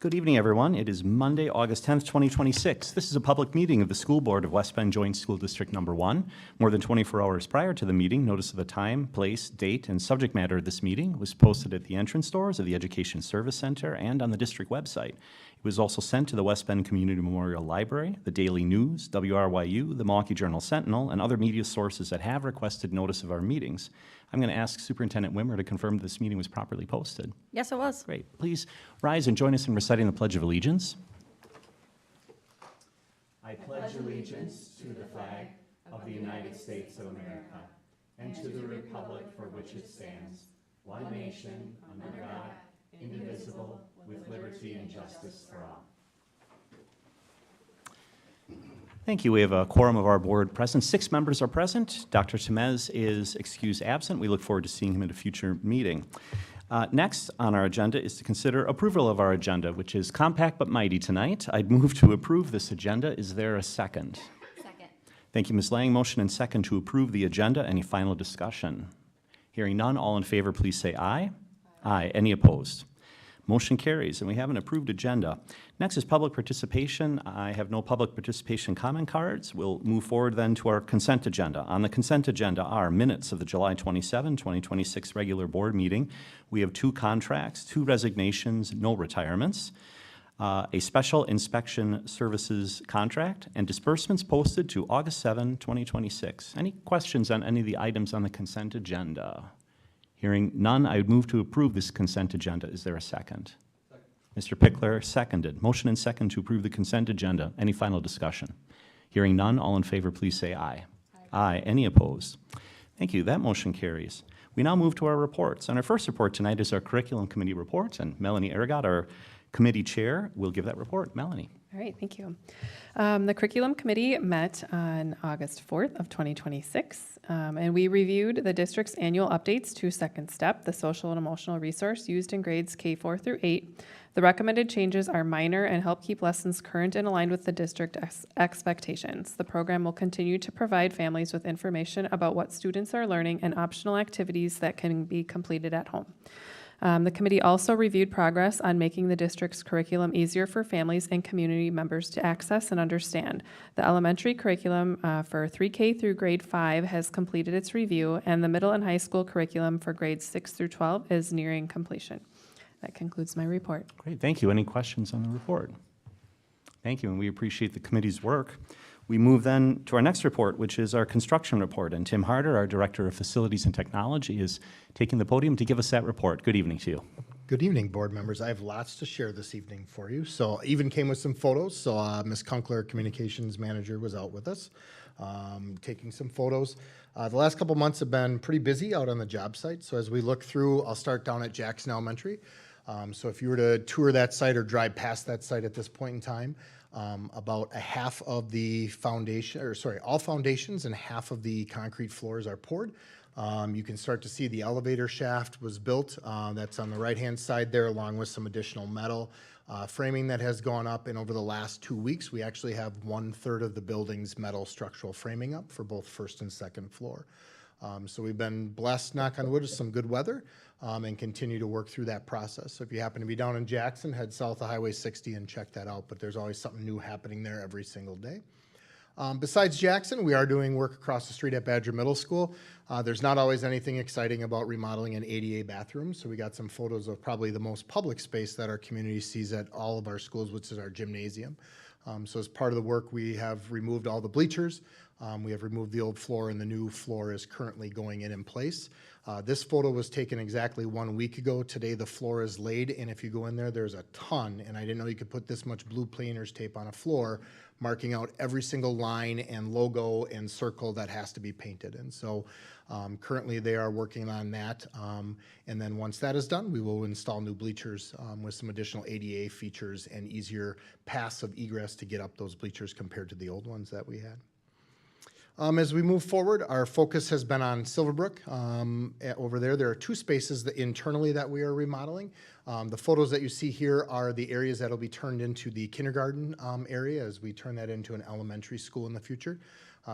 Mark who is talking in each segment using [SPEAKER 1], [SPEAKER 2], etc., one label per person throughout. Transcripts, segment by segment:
[SPEAKER 1] Good evening, everyone. It is Monday, August 10th, 2026. This is a public meeting of the School Board of West Bend Joint School District Number 1. More than 24 hours prior to the meeting, notice of the time, place, date, and subject matter of this meeting was posted at the entrance doors of the Education Service Center and on the district website. It was also sent to the West Bend Community Memorial Library, the Daily News, WRYU, the Milwaukee Journal Sentinel, and other media sources that have requested notice of our meetings. I'm going to ask Superintendent Wimmer to confirm this meeting was properly posted.
[SPEAKER 2] Yes, it was.
[SPEAKER 1] Great. Please rise and join us in reciting the Pledge of Allegiance. I pledge allegiance to the flag of the United States of America and to the republic for which it stands, one nation, under God, indivisible, with liberty and justice for all. Thank you. We have a quorum of our board present. 6 members are present. Dr. Temez is excused absent. We look forward to seeing him at a future meeting. Next on our agenda is to consider approval of our agenda, which is compact but mighty tonight. I'd move to approve this agenda. Is there a second?
[SPEAKER 2] Second.
[SPEAKER 1] Thank you, Ms. Lang. Motion and second to approve the agenda. Any final discussion? Hearing none, all in favor, please say aye. Aye. Any opposed? Motion carries, and we have an approved agenda. Next is public participation. I have no public participation comment cards. We'll move forward then to our consent agenda. On the consent agenda are minutes of the July 27, 2026 regular board meeting. We have 2 contracts, 2 resignations, no retirements, a special inspection services contract, and disbursements posted to August 7, 2026. Any questions on any of the items on the consent agenda? Hearing none, I would move to approve this consent agenda. Is there a second? Mr. Pickler, seconded. Motion and second to approve the consent agenda. Any final discussion? Hearing none, all in favor, please say aye. Aye. Any opposed? Thank you. That motion carries. We now move to our reports. And our first report tonight is our curriculum committee report, and Melanie Aragot, our committee chair, will give that report. Melanie.
[SPEAKER 3] All right, thank you. The curriculum committee met on August 4th of 2026, and we reviewed the district's annual updates to Second Step, the social and emotional resource used in grades K4 through 8. The recommended changes are minor and help keep lessons current and aligned with the district expectations. The program will continue to provide families with information about what students are learning and optional activities that can be completed at home. The committee also reviewed progress on making the district's curriculum easier for families and community members to access and understand. The elementary curriculum for 3K through grade 5 has completed its review, and the middle and high school curriculum for grades 6 through 12 is nearing completion. That concludes my report.
[SPEAKER 1] Great, thank you. Any questions on the report? Thank you, and we appreciate the committee's work. We move then to our next report, which is our construction report. And Tim Harder, our Director of Facilities and Technology, is taking the podium to give us that report. Good evening to you.
[SPEAKER 4] Good evening, board members. I have lots to share this evening for you. So I even came with some photos. So Ms. Kunkler, Communications Manager, was out with us taking some photos. The last couple months have been pretty busy out on the job site. So as we look through, I'll start down at Jackson Elementary. So if you were to tour that site or drive past that site at this point in time, about a half of the foundation, all foundations and half of the concrete floors are poured. You can start to see the elevator shaft was built. That's on the right-hand side there, along with some additional metal framing that has gone up. And over the last 2 weeks, we actually have 1/3 of the building's metal structural framing up for both first and second floor. So we've been blessed, knock on wood, with some good weather and continue to work through that process. So if you happen to be down in Jackson, head south of Highway 60 and check that out. But there's always something new happening there every single day. Besides Jackson, we are doing work across the street at Badger Middle School. There's not always anything exciting about remodeling an ADA bathroom. So we got some photos of probably the most public space that our community sees at all of our schools, which is our gymnasium. So as part of the work, we have removed all the bleachers. We have removed the old floor, and the new floor is currently going in place. This photo was taken exactly 1 week ago. Today the floor is laid, and if you go in there, there's a ton, and I didn't know you could put this much blue painter's tape on a floor, marking out every single line and logo and circle that has to be painted. And so currently they are working on that. And then once that is done, we will install new bleachers with some additional ADA features and easier paths of egress to get up those bleachers compared to the old ones that we had. As we move forward, our focus has been on Silverbrook. Over there, there are 2 spaces internally that we are remodeling. The photos that you see here are the areas that will be turned into the kindergarten area as we turn that into an elementary school in the future.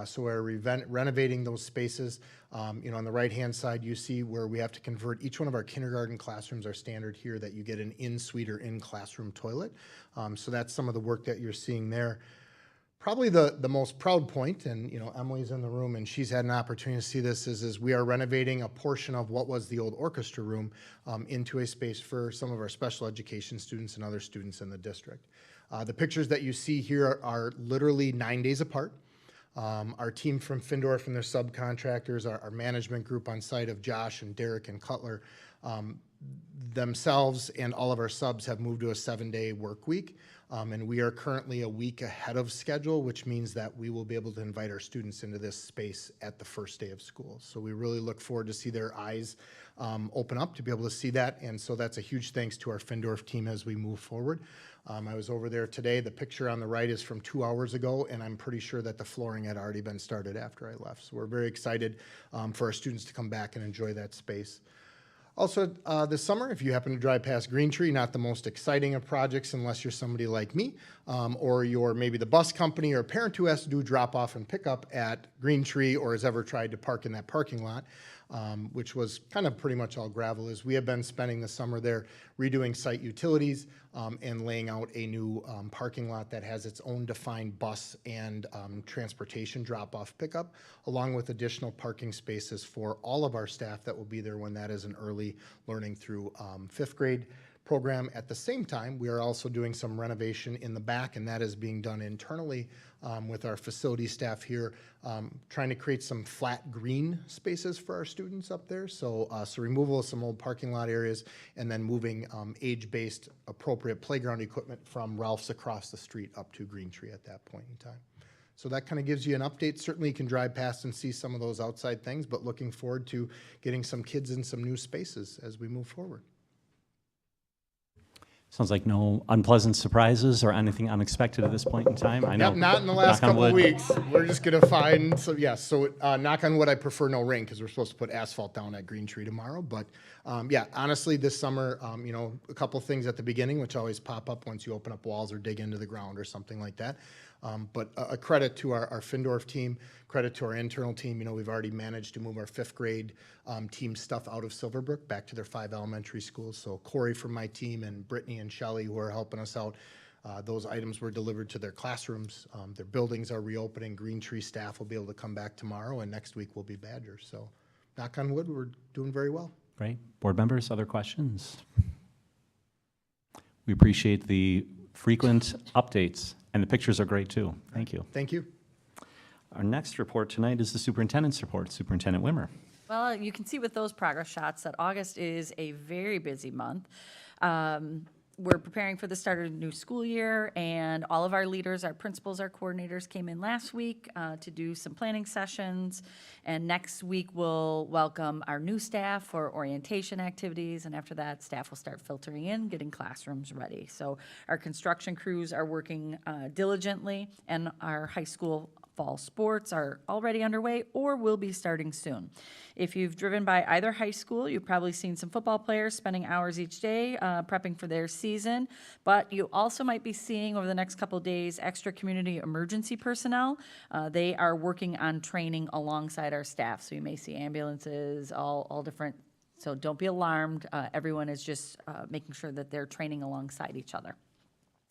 [SPEAKER 4] So we're renovating those spaces. On the right-hand side, you see where we have to convert each one of our kindergarten classrooms are standard here that you get an in-suite or in-classroom toilet. So that's some of the work that you're seeing there. Probably the most proud point, and Emily's in the room and she's had an opportunity to see this, is we are renovating a portion of what was the old orchestra room into a space for some of our special education students and other students in the district. The pictures that you see here are literally 9 days apart. Our team from Findorff and their subcontractors, our management group on site of Josh and Derek and Cutler, themselves and all of our subs have moved to a 7-day work week. And we are currently a week ahead of schedule, which means that we will be able to invite our students into this space at the first day of school. So we really look forward to see their eyes open up to be able to see that. And so that's a huge thanks to our Findorff team as we move forward. I was over there today. The picture on the right is from 2 hours ago, and I'm pretty sure that the flooring had already been started after I left. So we're very excited for our students to come back and enjoy that space. Also, this summer, if you happen to drive past Green Tree, not the most exciting of projects unless you're somebody like me, or you're maybe the bus company or a parent who has to do drop-off and pickup at Green Tree or has ever tried to park in that parking lot, which was kind of pretty much all gravel, is we have been spending the summer there redoing site utilities and laying out a new parking lot that has its own defined bus and transportation drop-off pickup, along with additional parking spaces for all of our staff that will be there when that is an early learning through 5th grade program. At the same time, we are also doing some renovation in the back, and that is being done internally with our facility staff here, trying to create some flat green spaces for our students up there. So removal of some old parking lot areas and then moving age-based appropriate playground equipment from Ralph's across the street up to Green Tree at that point in time. So that kind of gives you an update. Certainly you can drive past and see some of those outside things, but looking forward to getting some kids in some new spaces as we move forward.
[SPEAKER 1] Sounds like no unpleasant surprises or anything unexpected at this point in time. I know.
[SPEAKER 4] Yep, not in the last
[SPEAKER 1] knock on
[SPEAKER 4] couple of
[SPEAKER 1] wood.
[SPEAKER 4] weeks. We're just gonna find, so yes, so knock on wood, I prefer no rain because we're supposed to put asphalt down at Green Tree tomorrow. But yeah, honestly, this summer, a couple things at the beginning, which always pop up once you open up walls or dig into the ground or something like that. But a credit to our Findorff team, credit to our internal team. We've already managed to move our 5th grade team stuff out of Silverbrook back to their 5 elementary schools. So Corey from my team and Brittany and Shelley who are helping us out, those items were delivered to their classrooms. Their buildings are reopening. Green Tree staff will be able to come back tomorrow, and next week will be Badger. So knock on wood, we're doing very well.
[SPEAKER 1] Great. Board members, other questions? We appreciate the frequent updates, and the pictures are great too. Thank you.
[SPEAKER 4] Thank you.
[SPEAKER 1] Our next report tonight is the superintendent's report. Superintendent Wimmer.
[SPEAKER 2] Well, you can see with those progress shots that August is a very busy month. We're preparing for the start of the new school year, and all of our leaders, our principals, our coordinators came in last week to do some planning sessions. And next week, we'll welcome our new staff for orientation activities, and after that, staff will start filtering in, getting classrooms ready. So our construction crews are working diligently, and our high school fall sports are already underway or will be starting soon. If you've driven by either high school, you've probably seen some football players spending hours each day prepping for their season, but you also might be seeing over the next couple of days extra community emergency personnel. They are working on training alongside our staff, so you may see ambulances, all different, so don't be alarmed. Everyone is just making sure that they're training alongside each other.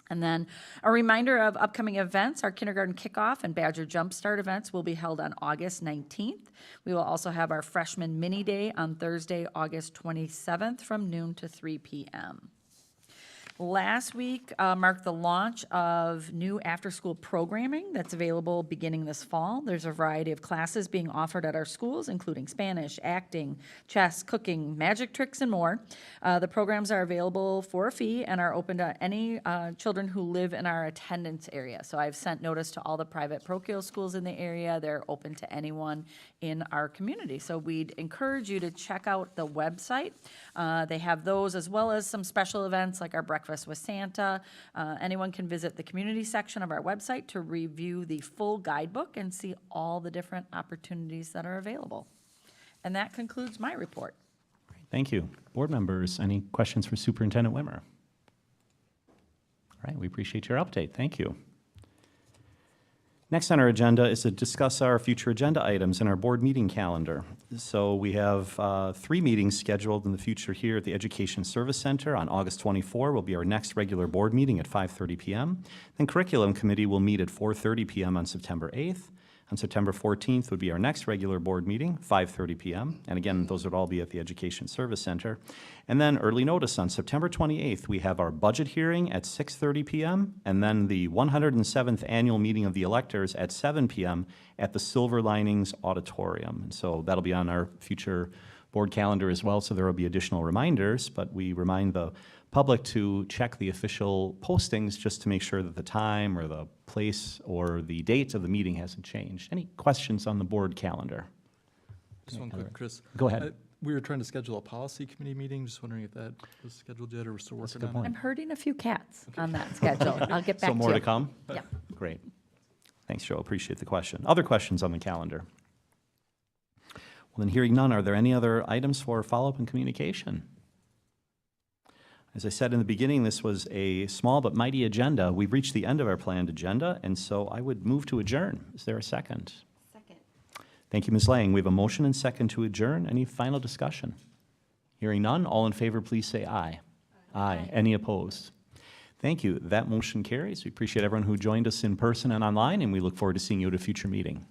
[SPEAKER 2] And then a reminder of upcoming events. Our kindergarten kickoff and Badger Jumpstart events will be held on August 19th. We will also have our freshman mini day on Thursday, August 27th from noon to 3 p.m. Last week marked the launch of new after-school programming that's available beginning this fall. There's a variety of classes being offered at our schools, including Spanish, acting, chess, cooking, magic tricks, and more. The programs are available for a fee and are open to any children who live in our attendance area. So I've sent notice to all the private parochial schools in the area. They're open to anyone in our community. So we'd encourage you to check out the website. They have those as well as some special events like our Breakfast with Santa. Anyone can visit the community section of our website to review the full guidebook and see all the different opportunities that are available. And that concludes my report.
[SPEAKER 1] Thank you. Board members, any questions for Superintendent Wimmer? All right, we appreciate your update. Thank you. Next on our agenda is to discuss our future agenda items in our board meeting calendar. So we have 3 meetings scheduled in the future here at the Education Service Center. On August 24 will be our next regular board meeting at 5:30 p.m. Then Curriculum Committee will meet at 4:30 p.m. on September 8th. On September 14th would be our next regular board meeting, 5:30 p.m. And again, those would all be at the Education Service Center. And then early notice on September 28th, we have our budget hearing at 6:30 p.m. and then the 107th annual meeting of the electors at 7 p.m. at the Silver Linings Auditorium. And so that'll be on our future board calendar as well, so there will be additional reminders, but we remind the public to check the official postings just to make sure that the time or the place or the date of the meeting hasn't changed. Any questions on the board calendar?
[SPEAKER 5] Just one quick, Chris.
[SPEAKER 1] Go ahead.
[SPEAKER 5] We were trying to schedule a policy committee meeting, just wondering if that was scheduled yet, or we're still
[SPEAKER 1] That's a
[SPEAKER 5] working
[SPEAKER 1] good
[SPEAKER 5] on
[SPEAKER 1] point.
[SPEAKER 5] it?
[SPEAKER 2] I'm herding a few cats on that schedule. I'll get back to
[SPEAKER 1] So
[SPEAKER 2] you.
[SPEAKER 1] more to come?
[SPEAKER 2] Yeah.
[SPEAKER 1] Great. Thanks, Joe. Appreciate the question. Other questions on the calendar? Well, then hearing none, are there any other items for follow-up and communication? As I said in the beginning, this was a small but mighty agenda. We've reached the end of our planned agenda, and so I would move to adjourn. Is there a second?
[SPEAKER 2] Second.
[SPEAKER 1] Thank you, Ms. Lang. We have a motion and second to adjourn. Any final discussion? Hearing none, all in favor, please say aye. Aye. Any opposed? Thank you. That motion carries. We appreciate everyone who joined us in person and online, and we look forward to seeing you at a future meeting.